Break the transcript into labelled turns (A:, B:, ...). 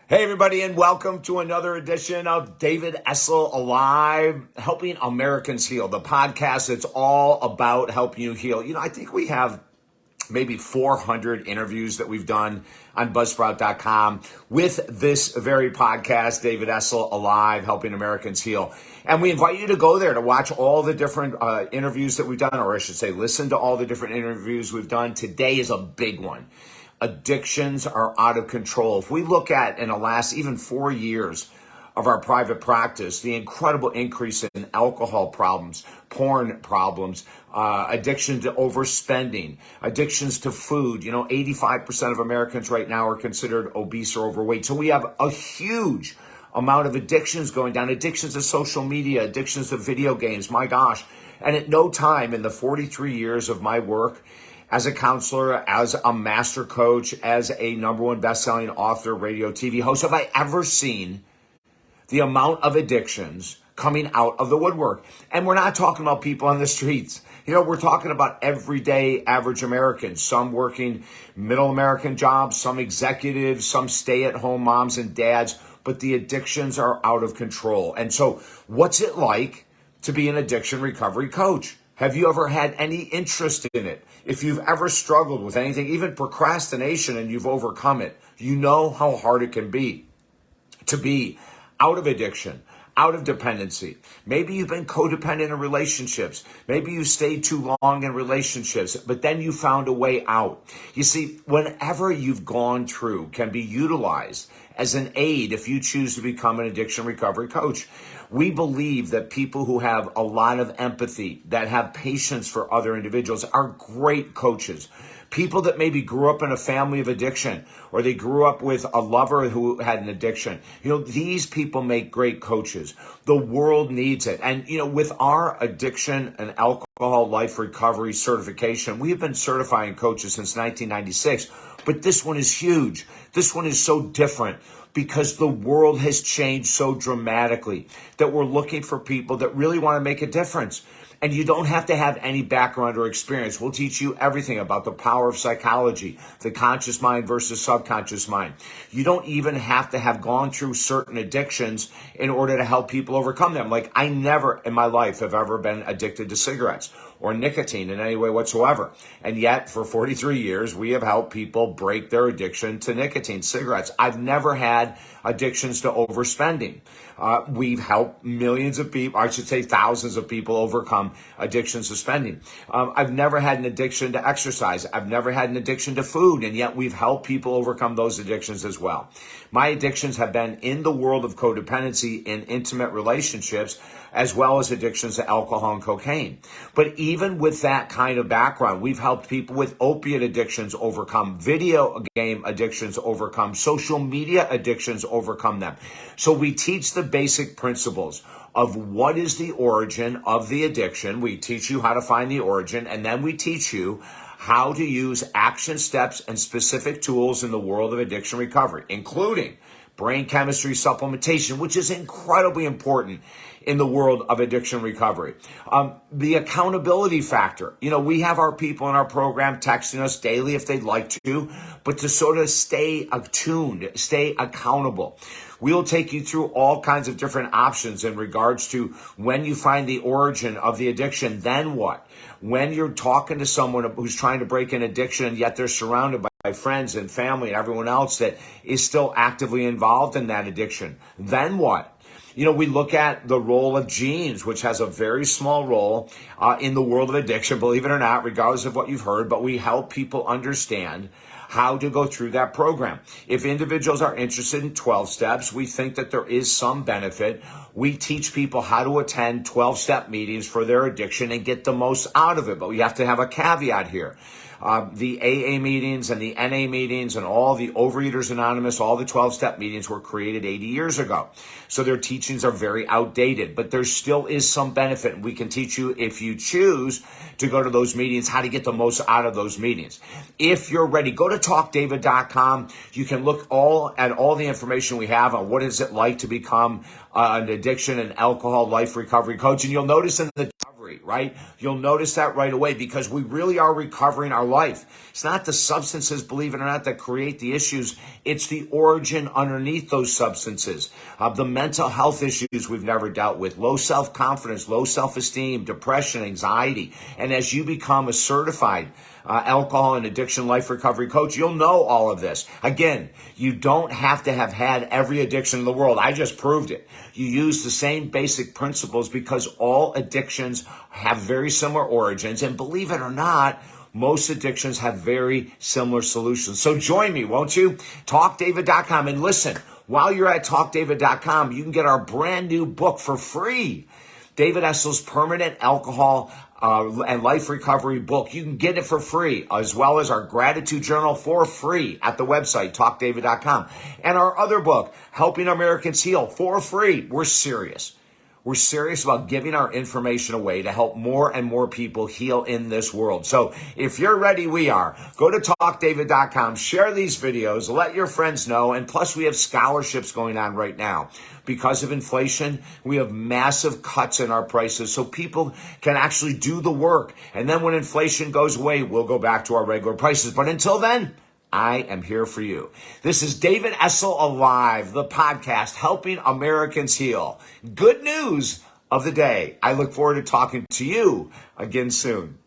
A: Hey, everybody, and welcome to another edition of David Essel Alive, Helping Americans Heal, the podcast that's all about helping you heal. I think we have maybe 400 interviews that we've done on Buzzsprout.com with this very podcast, David Essel Alive, Helping Americans Heal. And we invite you to go there to watch all the different interviews that we've done, or I should say, listen to all the different interviews we've done. Today is a big one. Addictions are out of control. If we look at in the last even 4 years of our private practice, the incredible increase in alcohol problems, porn problems, addiction to overspending, addictions to food. 85% of Americans right now are considered obese or overweight. So we have a huge amount of addictions going down, addictions to social media, addictions to video games, my gosh. And at no time in the 43 years of my work as a counselor, as a master coach, as a #1 best-selling author, radio, TV host, have I ever seen the amount of addictions coming out of the woodwork. And we're not talking about people on the streets. We're talking about everyday average Americans, some working middle American jobs, some executives, some stay-at-home moms and dads, but the addictions are out of control. And so what's it like to be an addiction recovery coach? Have you ever had any interest in it? If you've ever struggled with anything, even procrastination, and you've overcome it, you know how hard it can be to be out of addiction, out of dependency. Maybe you've been codependent in relationships. Maybe you stayed too long in relationships, but then you found a way out. You see, whenever you've gone through can be utilized as an aid if you choose to become an addiction recovery coach. We believe that people who have a lot of empathy, that have patience for other individuals, are great coaches. People that maybe grew up in a family of addiction, or they grew up with a lover who had an addiction. These people make great coaches. The world needs it. And, with our addiction and alcohol life recovery certification, we have been certifying coaches since 1996. But this one is huge. This one is so different because the world has changed so dramatically that we're looking for people that really want to make a difference. And you don't have to have any background or experience. We'll teach you everything about the power of psychology, the conscious mind versus subconscious mind. You don't even have to have gone through certain addictions in order to help people overcome them. Like, I never in my life have ever been addicted to cigarettes or nicotine in any way whatsoever. And yet, for 43 years, we have helped people break their addiction to nicotine, cigarettes. I've never had addictions to overspending. We've helped millions of people, I should say thousands of people, overcome addictions to spending. I've never had an addiction to exercise. I've never had an addiction to food, and yet we've helped people overcome those addictions as well. My addictions have been in the world of codependency in intimate relationships, as well as addictions to alcohol and cocaine. But even with that kind of background, we've helped people with opiate addictions overcome, video game addictions overcome, social media addictions overcome them. So we teach the basic principles of what is the origin of the addiction. We teach you how to find the origin, and then we teach you how to use action steps and specific tools in the world of addiction recovery, including brain chemistry supplementation, which is incredibly important in the world of addiction recovery. The accountability factor. We have our people in our program texting us daily if they'd like to, but to sort of stay attuned, stay accountable. We'll take you through all kinds of different options in regards to when you find the origin of the addiction, then what? When you're talking to someone who's trying to break an addiction and yet they're surrounded by friends and family and everyone else that is still actively involved in that addiction, then what? We look at the role of genes, which has a very small role in the world of addiction, believe it or not, regardless of what you've heard, but we help people understand how to go through that program. If individuals are interested in 12 steps, we think that there is some benefit. We teach people how to attend 12-step meetings for their addiction and get the most out of it, but we have to have a caveat here. The AA meetings and the NA meetings and all the Overeaters Anonymous, all the 12-step meetings were created 80 years ago. So their teachings are very outdated, but there still is some benefit. And we can teach you, if you choose to go to those meetings, how to get the most out of those meetings. If you're ready, go to talkdavid.com. You can look at all the information we have on what is it like to become an addiction and alcohol life recovery coach. And you'll notice in the recovery recovery, right? You'll notice that right away because we really are recovering our life. It's not the substances, believe it or not, that create the issues. It's the origin underneath those substances. The mental health issues we've never dealt with, low self-confidence, low self-esteem, depression, anxiety. And as you become a certified alcohol and addiction life recovery coach, you'll know all of this. Again, you don't have to have had every addiction in the world. I just proved it. You use the same basic principles because all addictions have very similar origins. And believe it or not, most addictions have very similar solutions. So join me, won't you? TalkDavid.com. And listen, while you're at TalkDavid.com, you can get our brand new book for free. David Essel's Permanent Alcohol and Life Recovery book. You can get it for free, as well as our gratitude journal for free at the website, TalkDavid.com. And our other book, Helping Americans Heal, for free. We're serious. We're serious about giving our information away to help more and more people heal in this world. So if you're ready, we are. Go to TalkDavid.com, share these videos, let your friends know, and plus we have scholarships going on right now. Because of inflation, we have massive cuts in our prices so people can actually do the work. And then when inflation goes away, we'll go back to our regular prices. But until then, I am here for you. This is David Essel Alive, the podcast helping Americans heal. Good news of the day. I look forward to talking to you again soon.